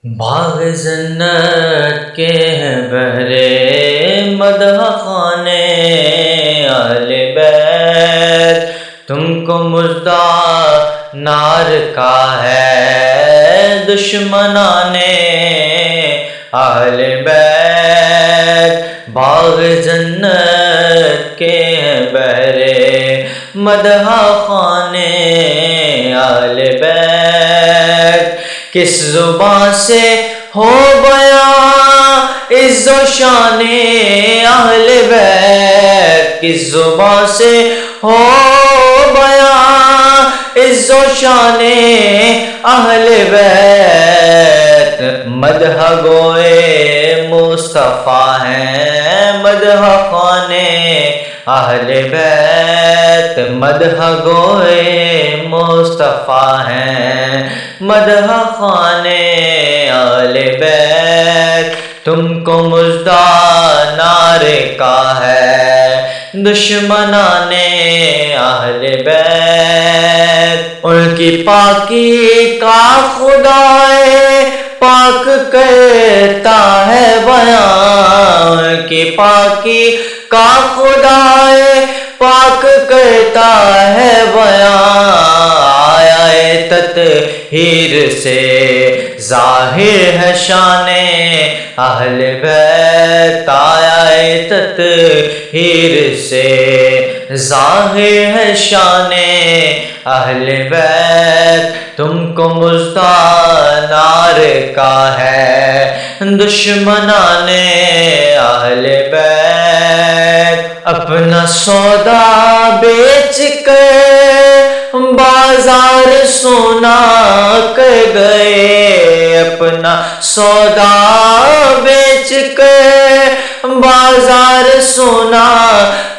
باغ جنت کے ہیں بہرے مدح خانے اہل بیت، تم کو مژدہ نار کا ہے دشمنان اہل بیت۔ باغ جنت کے ہیں بہرے مدح خانے اہل بیت، کس زبان سے ہو بیان عز و شان اہل بیت، کس زبان سے ہو بیان عز و شان اہل بیت۔ مدح گوئے مصطفیٰ ہیں مدح خانے اہل بیت، مدح گوئے مصطفیٰ ہیں مدح خانے اہل بیت، تم کو مژدہ نار کا ہے دشمنان اہل بیت۔ ان کی پاکی کا خدائے پاک کرتا ہے بیان، ان کی پاکی کا خدائے پاک کرتا ہے بیان۔ آیا تطہیر سے ظاہر ہے شان اہل بیت، آیا تطہیر سے ظاہر ہے شان اہل بیت، تم کو مژدہ نار کا ہے دشمنان اہل بیت۔ اپنا سودا بیچ کر بازار سونا کر گئے، اپنا سودا بیچ کر بازار سونا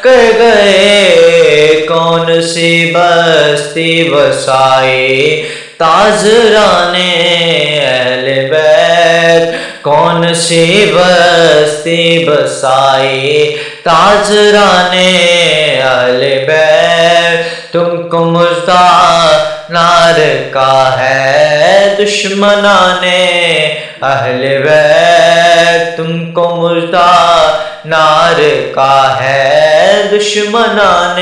کر گئے، کون سی بستی بسائی تاجران اہل بیت، کون سی بستی بسائی تاجران اہل بیت، تم کو مژدہ نار کا ہے دشمنان اہل بیت، تم کو مژدہ نار کا ہے دشمنان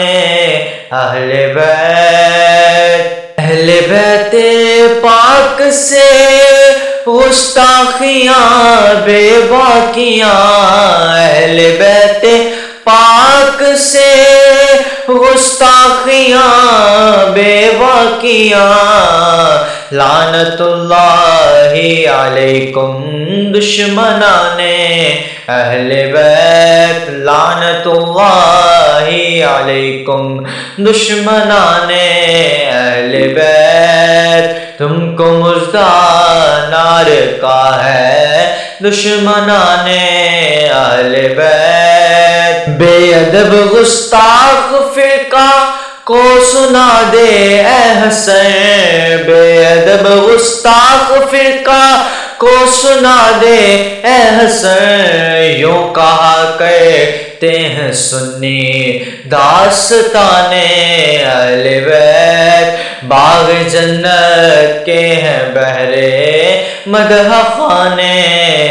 اہل بیت۔ اہل بیت پاک سے گستاخیاں بے باکیاں، اہل بیت پاک سے گستاخیاں بے باکیاں، لعنت اللہ علیکم دشمنان اہل بیت، لعنت اللہ علیکم دشمنان اہل بیت، تم کو مژدہ نار کا ہے دشمنان اہل بیت۔ بے ادب گستاخ فرقہ کو سنا دے اے حسین، بے ادب گستاخ فرقہ کو سنا دے اے حسین، یوں کہا کرتے ہیں سنی داستان اہل بیت۔ باغ جنت کے ہیں بہرے مدح خانے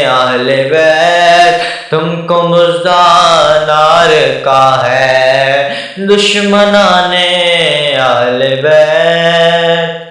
اہل بیت، تم کو مژدہ نار کا ہے دشمنان اہل بیت۔